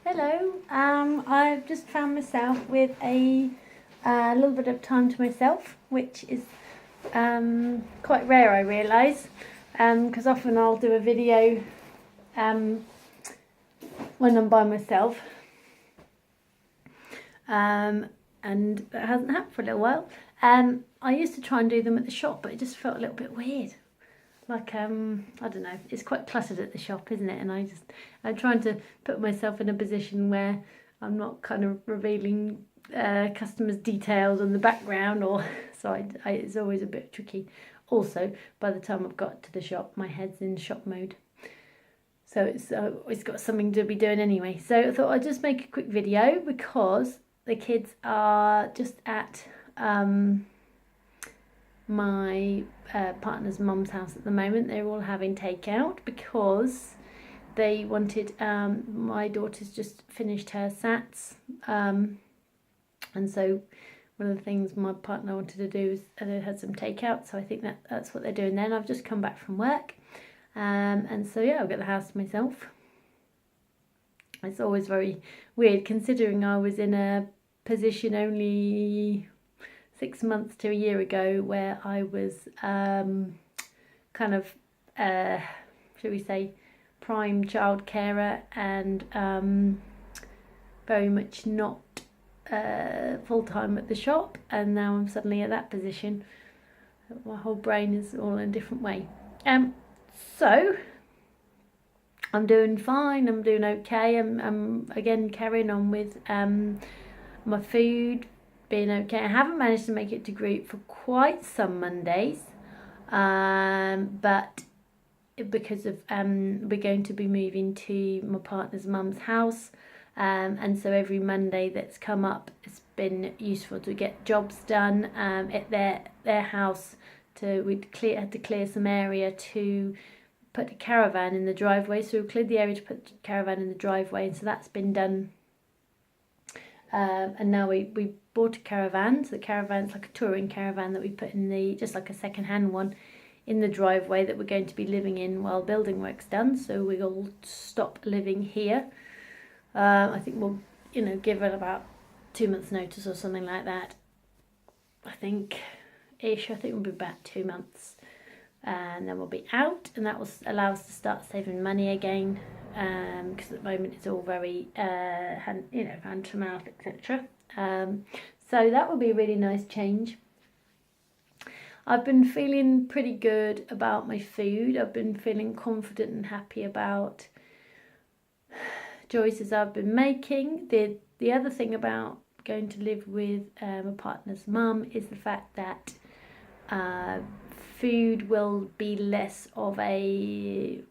Hello, I've just found myself with a little bit of time to myself, which is quite rare, I realise, because often I'll do a video when I'm by myself, and that hasn't happened for a little while. I used to try and do them at the shop, but it just felt a little bit weird. Like, I don't know, it's quite cluttered at the shop, isn't it? And I'm trying to put myself in a position where I'm not kind of revealing customers' details on the background, or so it's always a bit tricky. Also, by the time I've got to the shop, my head's in shop mode. So it's got something to be doing anyway. So I thought I'd just make a quick video because the kids are just at my partner's mum's house at the moment. They're all having takeout because they wanted, my daughter's just finished her SATs, and so one of the things my partner wanted to do is had some takeout, so I think that's what they're doing then. I've just come back from work, and so yeah, I've got the house to myself. It's always very weird considering I was in a position only 6 months to a year ago where I was kind of, shall we say, prime child carer and very much not full-time at the shop, and now I'm suddenly at that position. My whole brain is all in a different way. So I'm doing fine, I'm doing okay. I'm again carrying on with my food being okay. I haven't managed to make it to group for quite some Mondays, but because of we're going to be moving to my partner's mum's house, and so every Monday that's come up, it's been useful to get jobs done at their house. We had to clear some area to put a caravan in the driveway, so we cleared the area to put the caravan in the driveway, and so that's been done. And now we bought a caravan. So the caravan's like a touring caravan that we put in just like a second-hand one, in the driveway that we're going to be living in while building work's done. So we'll stop living here. I think we'll, give it about 2 months' notice or something like that. I think it'll be about 2 months, and then we'll be out, and that will allow us to start saving money again. Because at the moment it's all very hand to mouth, etc. So that will be a really nice change. I've been feeling pretty good about my food. I've been feeling confident and happy about choices I've been making. The other thing about going to live with my partner's mum is the fact that food will be less of a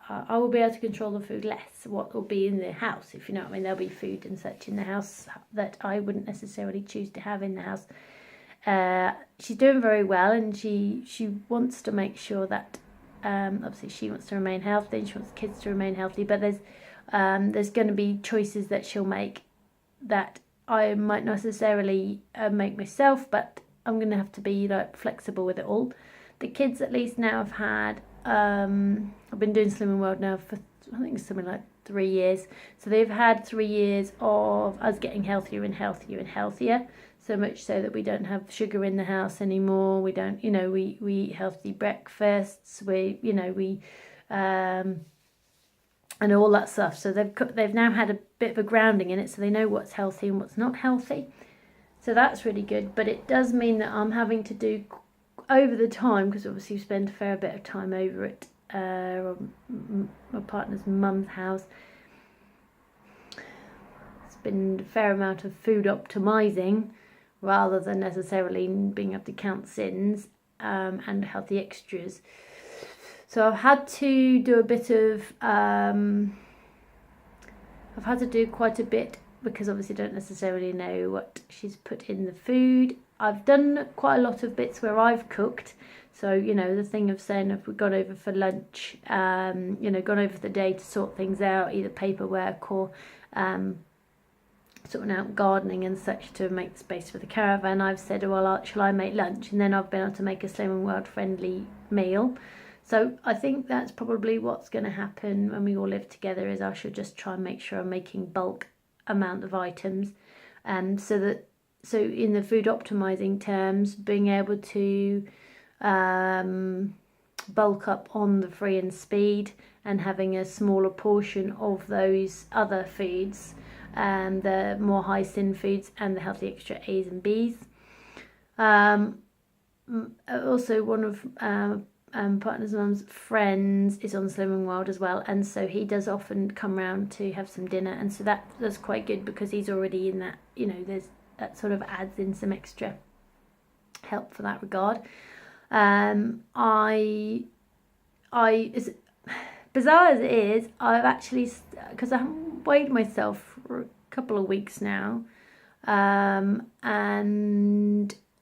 I will be able to control the food less, what will be in the house, if you know what I mean. There'll be food and such in the house that I wouldn't necessarily choose to have in the house. She's doing very well, and she wants to make sure that, obviously she wants to remain healthy, and she wants the kids to remain healthy, but there's going to be choices that she'll make that I might not necessarily make myself, but I'm going to have to be flexible with it all. The kids at least now have had, I've been doing Slimming World now for, I think it's something like 3 years. So they've had 3 years of us getting healthier and healthier and healthier. So much so that we don't have sugar in the house anymore. We don't, we eat healthy breakfasts. And all that stuff. So they've now had a bit of a grounding in it, so they know what's healthy and what's not healthy. So that's really good. But it does mean that I'm having to do over the time, because obviously we spend a fair bit of time over at my partner's mum's house. It's been a fair amount of food optimizing rather than necessarily being able to count sins and healthy extras. So I've had to do a bit of I've had to do quite a bit, because obviously I don't necessarily know what she's put in the food. I've done quite a lot of bits where I've cooked. So, the thing of saying if we've gone over for lunch, gone over the day to sort things out, either paperwork or sorting out gardening and such to make space for the caravan, I've said, well, shall I make lunch? And then I've been able to make a Slimming World friendly meal. So I think that's probably what's going to happen when we all live together, is I should just try and make sure I'm making bulk amount of items, so in the food optimizing terms, being able to bulk up on the free and speed and having a smaller portion of those other foods, the more high sin foods and the healthy extra A's and B's. Also, one of partner's mum's friends is on Slimming World as well, and so he does often come round to have some dinner, and so that's quite good because he's already in that, there's that sort of adds in some extra help for that regard. I as bizarre as it is, I've actually, because I haven't weighed myself for a couple of weeks now, and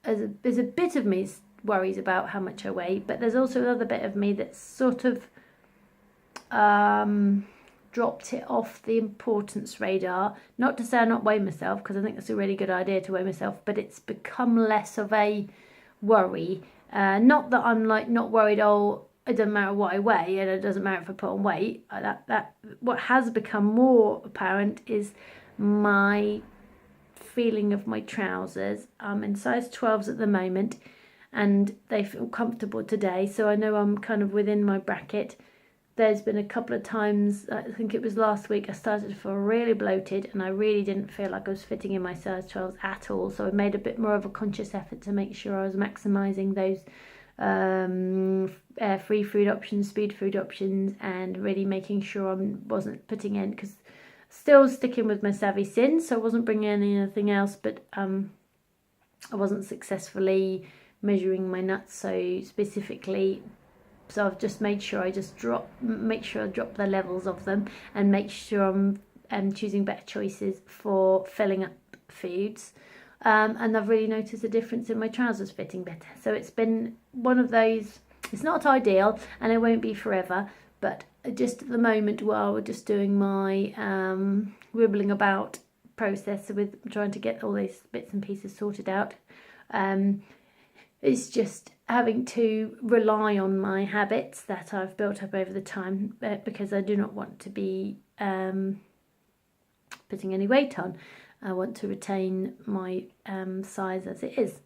there's a bit of me worries about how much I weigh, but there's also another bit of me that's sort of dropped it off the importance radar. Not to say I not weigh myself, because I think that's a really good idea to weigh myself, but it's become less of a worry. Not that I'm like not worried, oh, it doesn't matter what I weigh and it doesn't matter if I put on weight. That what has become more apparent is my feeling of my trousers. I'm in size 12s at the moment, and they feel comfortable today, so I know I'm kind of within my bracket. There's been a couple of times, I think it was last week, I started to feel really bloated and I really didn't feel like I was fitting in my size 12s at all, so I made a bit more of a conscious effort to make sure I was maximising those free food options, speed food options, and really making sure I wasn't putting in, because still sticking with my savvy sin, so I wasn't bringing in anything else, but I wasn't successfully measuring my nuts so specifically. So I've just made sure I drop the levels of them, and make sure I'm choosing better choices for filling up foods. And I've really noticed a difference in my trousers fitting better. So it's been one of those, it's not ideal and it won't be forever, but just at the moment while we're just doing my wibbling about process with trying to get all these bits and pieces sorted out, it's just having to rely on my habits that I've built up over the time, because I do not want to be putting any weight on. I want to retain my size as it is.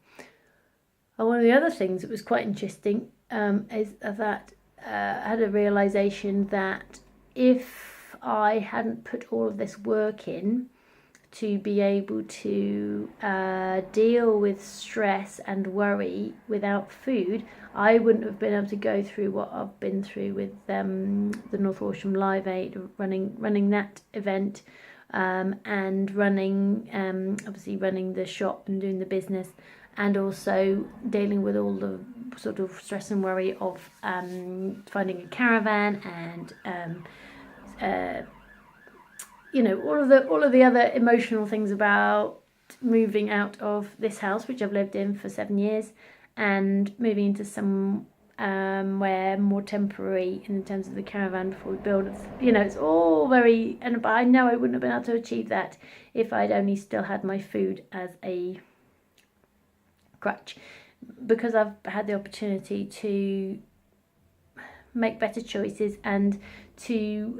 And one of the other things that was quite interesting is that I had a realisation that if I hadn't put all of this work in to be able to deal with stress and worry without food, I wouldn't have been able to go through what I've been through with the North Horsham Live Aid, running that event, and running the shop and doing the business, and also dealing with all the sort of stress and worry of finding a caravan, and all of the other emotional things about moving out of this house, which I've lived in for 7 years, and moving into somewhere more temporary in terms of the caravan before we build it. It's all very, but I know I wouldn't have been able to achieve that if I'd only still had my food as a crutch, because I've had the opportunity to make better choices and to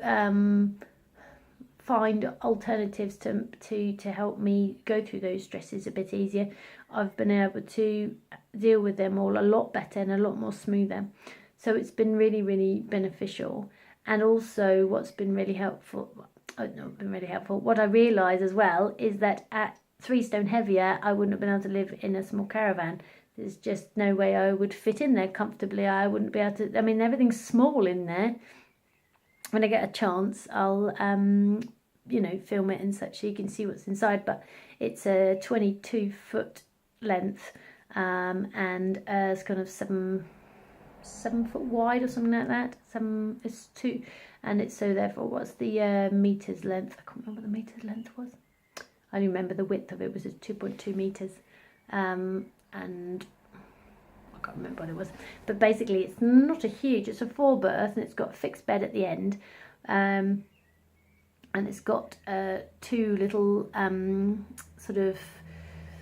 find alternatives to help me go through those stresses a bit easier. I've been able to deal with them all a lot better and a lot more smoother. So it's been really, really beneficial. And also what I realise as well is that at 3 stone heavier, I wouldn't have been able to live in a small caravan. There's just no way I would fit in there comfortably. I wouldn't be able to, everything's small in there. When I get a chance, I'll film it and such so you can see what's inside, but it's a 22-foot length, and it's kind of 7 foot wide or something like that. It's 2, and it's so therefore what's the meters length? I can't remember what the meters length was. I only remember the width of it was 2.2 meters, and I can't remember what it was, but basically it's not it's a 4-berth, and it's got a fixed bed at the end, and it's got 2 little sort of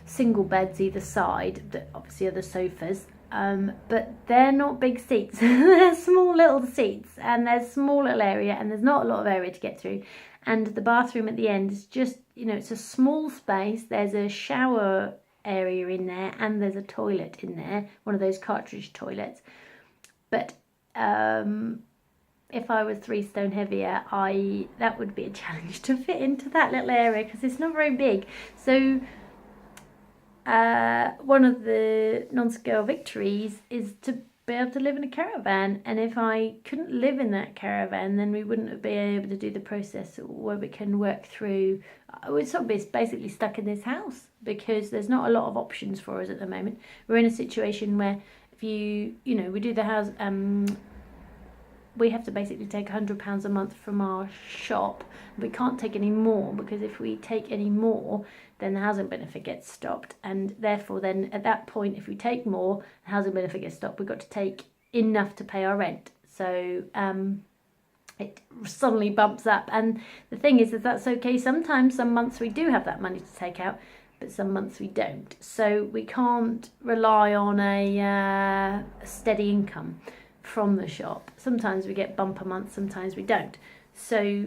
single beds either side that obviously are the sofas, but they're not big seats. They're small little seats, and there's a small little area, and there's not a lot of area to get through. And the bathroom at the end is just, it's a small space. There's a shower area in there, and there's a toilet in there, one of those cartridge toilets. But if I was 3 stone heavier, that would be a challenge to fit into that little area, because it's not very big. So one of the non-scale victories is to be able to live in a caravan. And if I couldn't live in that caravan, then we wouldn't be able to do the process where we can work through. We're sort of basically stuck in this house because there's not a lot of options for us at the moment. We're in a situation where if we do the house, we have to basically take £100 a month from our shop. We can't take any more, because if we take any more, then the housing benefit gets stopped, and therefore then at that point, if we take more, the housing benefit gets stopped. We've got to take enough to pay our rent. So it suddenly bumps up, and the thing is that's okay. Sometimes, some months we do have that money to take out, but some months we don't. So we can't rely on a steady income from the shop. Sometimes we get bumper months, sometimes we don't. So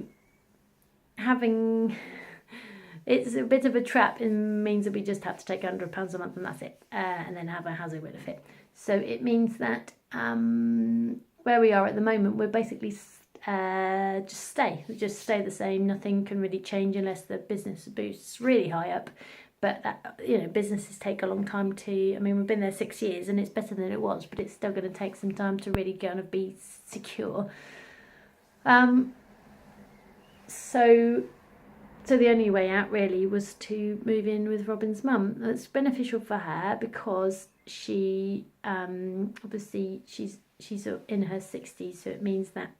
it's a bit of a trap. It means that we just have to take £100 a month, and that's it, and then have a housing benefit. So it means that where we are at the moment, we're basically just stay the same. Nothing can really change unless the business boosts really high up. But businesses take a long time to. We've been there 6 years, and it's better than it was, but it's still going to take some time to really kind of be secure. So the only way out really was to move in with Robin's mum. That's beneficial for her because she obviously she's in her 60s, so it means that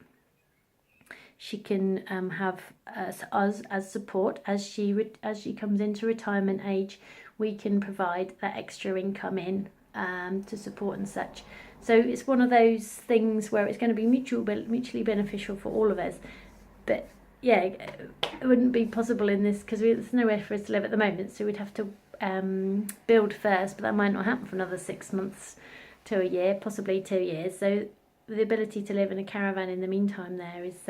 she can have us as support as she comes into retirement age. We can provide that extra income in to support and such. So it's one of those things where it's going to be mutually beneficial for all of us. But yeah, it wouldn't be possible in this because there's nowhere for us to live at the moment. So we'd have to build first, but that might not happen for another 6 months to a year, possibly 2 years. So the ability to live in a caravan in the meantime there is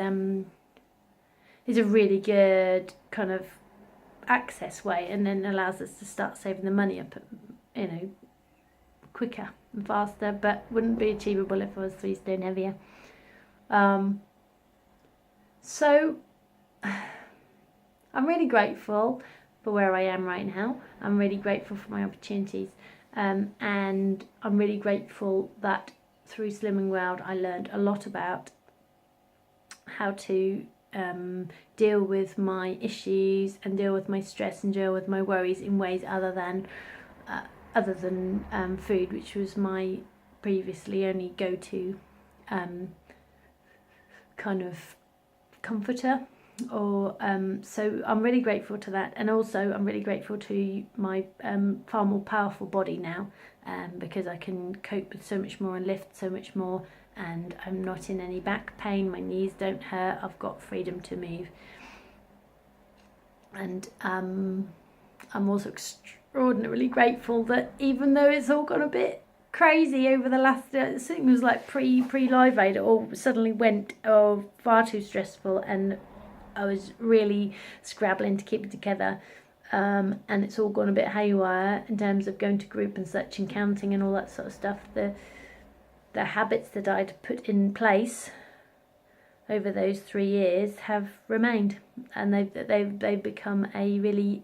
a really good kind of access way, and then allows us to start saving the money up, quicker and faster, but wouldn't be achievable if I was 3 stone heavier. So I'm really grateful for where I am right now. I'm really grateful for my opportunities, and I'm really grateful that through Slimming World I learned a lot about how to deal with my issues and deal with my stress and deal with my worries in ways other than food, which was my previously only go-to kind of comforter. So I'm really grateful to that, and also I'm really grateful to my far more powerful body now, because I can cope with so much more and lift so much more, and I'm not in any back pain, my knees don't hurt, I've got freedom to move. And I'm also extraordinarily grateful that even though it's all gone a bit crazy over the last, I think it was like pre-Live Aid, it all suddenly went far too stressful, and I was really scrabbling to keep it together, and it's all gone a bit haywire in terms of going to group and such and counting and all that sort of stuff. The habits that I'd put in place over those 3 years have remained, and they've become a really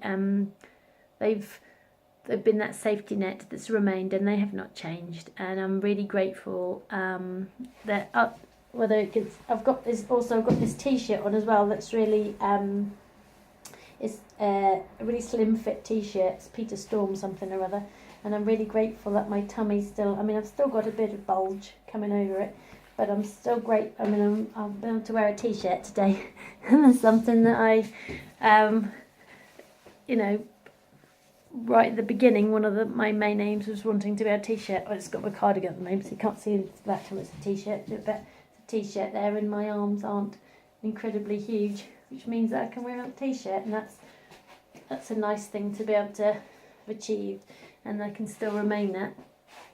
they've been that safety net that's remained, and they have not changed. And I'm really grateful that whether it gets, I've got this t-shirt on as well that's really it's a really slim fit t-shirt. It's Peter Storm something or other, and I'm really grateful that my tummy's still, I've still got a bit of bulge coming over it, but I'm still great. I've been able to wear a t-shirt today. And that's something that I right at the beginning, one of my main aims was wanting to wear a t-shirt. I just got my cardigan at the moment, so you can't see that till it's a t-shirt, but it's a t-shirt there, and my arms aren't incredibly huge, which means that I can wear a t-shirt, and that's a nice thing to be able to have achieved, and I can still remain that.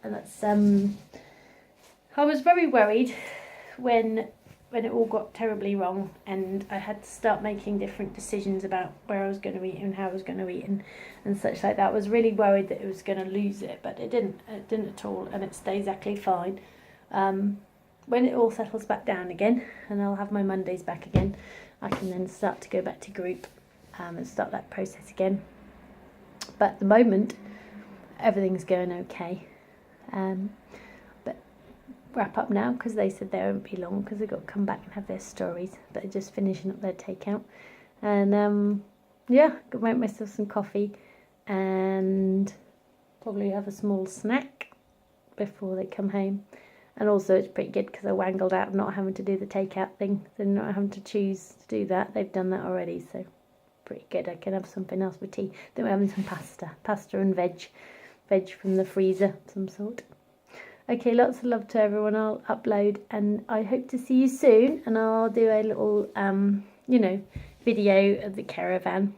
And that's I was very worried when it all got terribly wrong, and I had to start making different decisions about where I was going to eat and how I was going to eat and such like that. I was really worried that it was going to lose it, but it didn't at all, and it stayed exactly fine. When it all settles back down again and I'll have my Mondays back again, I can then start to go back to group and start that process again. But at the moment everything's going okay. But wrap up now because they said they won't be long because they've got to come back and have their stories, but they're just finishing up their takeout. And yeah, go make myself some coffee and probably have a small snack before they come home. And also it's pretty good because I wangled out of not having to do the takeout thing, so not having to choose to do that. They've done that already, so pretty good. I can have something else with tea. Then we're having some pasta and veg from the freezer of some sort. Okay, lots of love to everyone. I'll upload and I hope to see you soon, and I'll do a little video of the caravan,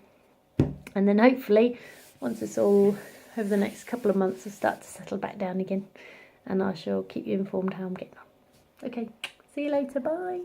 and then hopefully once it's all over the next couple of months I'll start to settle back down again, and I shall keep you informed how I'm getting on. Okay, see you later, bye.